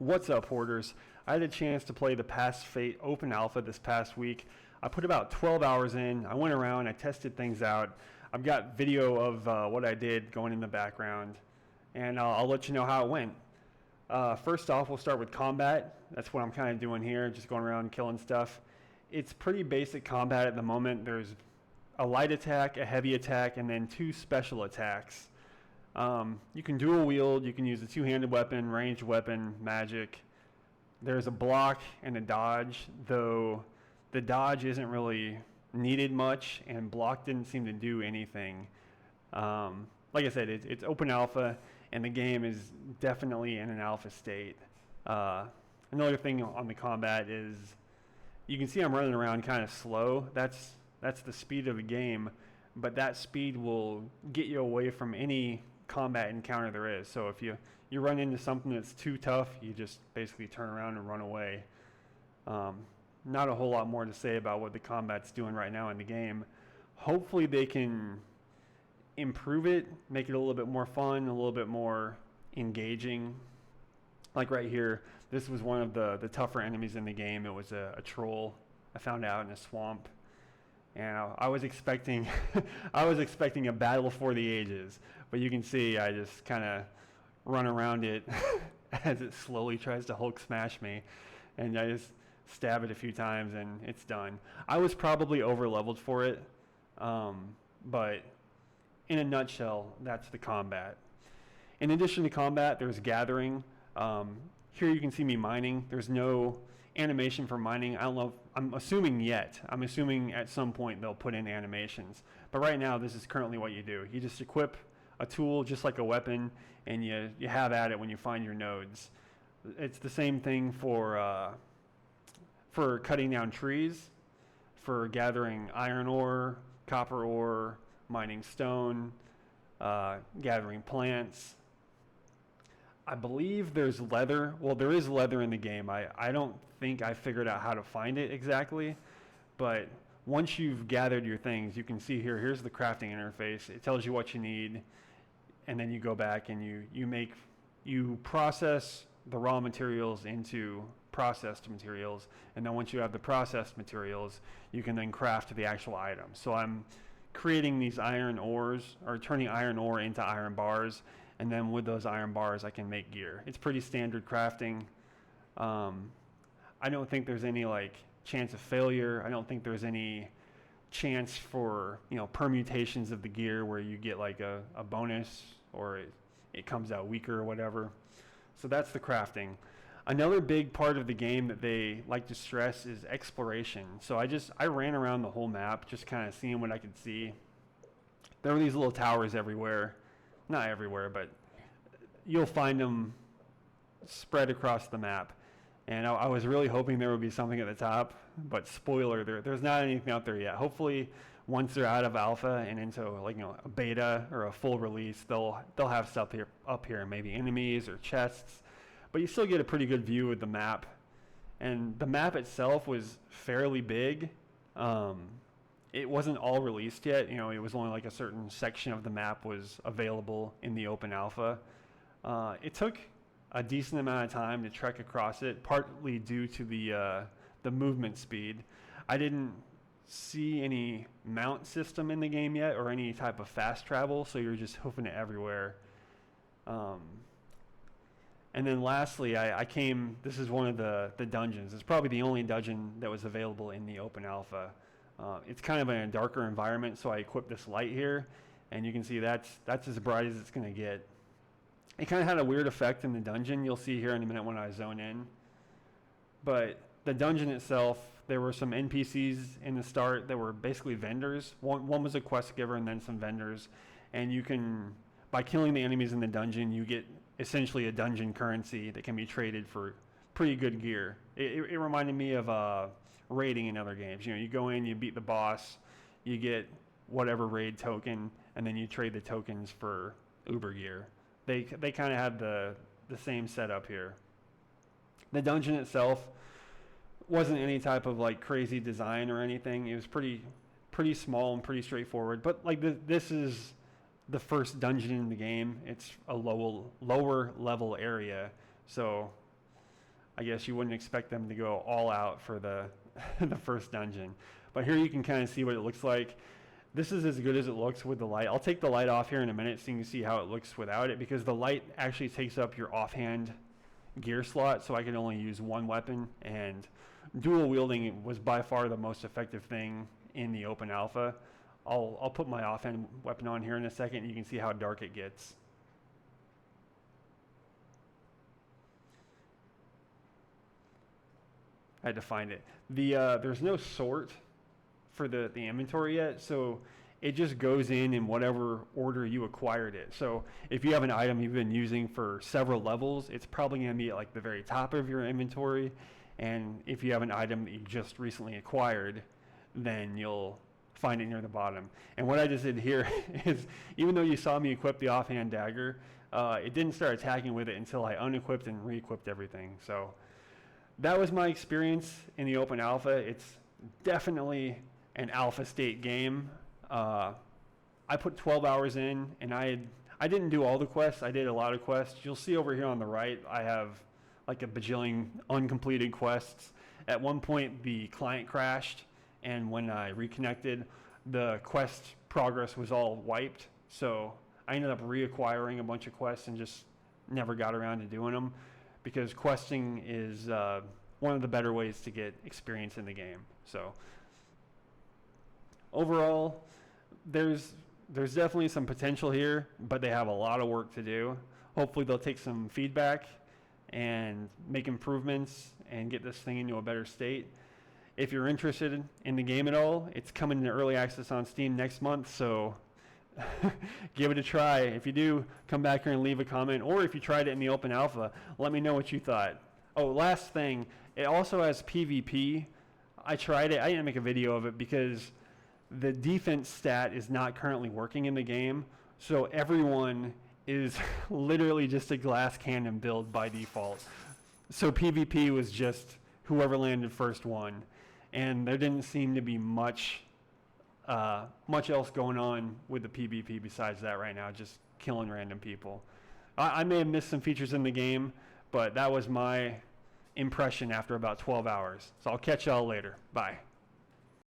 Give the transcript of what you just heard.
What's up, Hoarders? I had a chance to play the Pass Fate Open Alpha this past week. I put about 12 hours in. I went around, I tested things out. I've got video of what I did going in the background, and I'll let you know how it went. First off, we'll start with combat. That's what I'm kind of doing here, just going around killing stuff. It's pretty basic combat at the moment. There's a light attack, a heavy attack, and then 2 special attacks. You can dual wield, you can use a 2-handed weapon, ranged weapon, magic. There's a block and a dodge, though the dodge isn't really needed much, and block didn't seem to do anything. Like I said, it's open alpha, and the game is definitely in an alpha state. Another thing on the combat is you can see I'm running around kind of slow. That's the speed of the game, but that speed will get you away from any combat encounter there is. So if you run into something that's too tough, you just basically turn around and run away. Not a whole lot more to say about what the combat's doing right now in the game. Hopefully they can improve it, make it a little bit more fun, a little bit more engaging. Like right here, this was one of the tougher enemies in the game. It was a troll I found out in a swamp. And I was expecting a battle for the ages, but you can see I just kind of run around it as it slowly tries to Hulk smash me, and I just stab it a few times and it's done. I was probably over leveled for it, but in a nutshell, that's the combat. In addition to combat, there's gathering. Here you can see me mining. There's no animation for mining. I don't know, I'm assuming yet. I'm assuming at some point they'll put in animations. But right now, this is currently what you do. You just equip a tool just like a weapon, and you have at it when you find your nodes. It's the same thing for cutting down trees, for gathering iron ore, copper ore, mining stone, gathering plants. I believe there's leather. Well, there is leather in the game. I don't think I figured out how to find it exactly, but once you've gathered your things, you can see here's the crafting interface. It tells you what you need, and then you go back and you process the raw materials into processed materials, and then once you have the processed materials, you can then craft the actual items. So I'm creating these iron ores, or turning iron ore into iron bars, and then with those iron bars I can make gear. It's pretty standard crafting. I don't think there's any chance of failure. I don't think there's any chance for permutations of the gear where you get a bonus or it comes out weaker or whatever. So that's the crafting. Another big part of the game that they like to stress is exploration. So I ran around the whole map just kind of seeing what I could see. There were these little towers everywhere. Not everywhere, but you'll find them spread across the map. And I was really hoping there would be something at the top, but spoiler, there's not anything out there yet. Hopefully, once they're out of alpha and into a beta or a full release, they'll have stuff up here, maybe enemies or chests. But you still get a pretty good view of the map. And the map itself was fairly big. It wasn't all released yet. It was only a certain section of the map was available in the open alpha. It took a decent amount of time to trek across it, partly due to the movement speed. I didn't see any mount system in the game yet or any type of fast travel, so you're just hoofing it everywhere. And then lastly, this is one of the dungeons. It's probably the only dungeon that was available in the open alpha. It's kind of in a darker environment, so I equipped this light here, and you can see that's as bright as it's going to get. It kind of had a weird effect in the dungeon. You'll see here in a minute when I zone in. But the dungeon itself, there were some NPCs in the start that were basically vendors. One was a quest giver and then some vendors. And you can, by killing the enemies in the dungeon, you get essentially a dungeon currency that can be traded for pretty good gear. It reminded me of raiding in other games. You go in, you beat the boss, you get whatever raid token, and then you trade the tokens for Uber gear. They kind of have the same setup here. The dungeon itself wasn't any type of crazy design or anything. It was pretty small and pretty straightforward. But this is the first dungeon in the game. It's a lower level area, so I guess you wouldn't expect them to go all out for the the first dungeon. But here you can kind of see what it looks like. This is as good as it looks with the light. I'll take the light off here in a minute so you can see how it looks without it, because the light actually takes up your offhand gear slot, so I can only use one weapon, and dual wielding was by far the most effective thing in the open alpha. I'll put my offhand weapon on here in a second, and you can see how dark it gets. I had to find it. There's no sort for the inventory yet, so it just goes in whatever order you acquired it. So if you have an item you've been using for several levels, it's probably going to be at like the very top of your inventory. And if you have an item that you just recently acquired, then you'll find it near the bottom. And what I just did here is, even though you saw me equip the offhand dagger, it didn't start attacking with it until I unequipped and re-equipped everything. So that was my experience in the open alpha. It's definitely an alpha state game. I put 12 hours in, and I didn't do all the quests. I did a lot of quests. You'll see over here on the right, I have like a bajillion uncompleted quests. At one point, the client crashed, and when I reconnected, the quest progress was all wiped. So I ended up reacquiring a bunch of quests and just never got around to doing them, because questing is one of the better ways to get experience in the game. So overall, there's definitely some potential here, but they have a lot of work to do. Hopefully they'll take some feedback and make improvements and get this thing into a better state. If you're interested in the game at all, it's coming into early access on Steam next month, so give it a try. If you do, come back here and leave a comment, or if you tried it in the open alpha, let me know what you thought. Oh, last thing, it also has PvP. I tried it. I didn't make a video of it because the defense stat is not currently working in the game, so everyone is literally just a glass cannon build by default. So PvP was just whoever landed first won, and there didn't seem to be much else going on with the PvP besides that right now, just killing random people. I may have missed some features in the game, but that was my impression after about 12 hours. So I'll catch y'all later. Bye.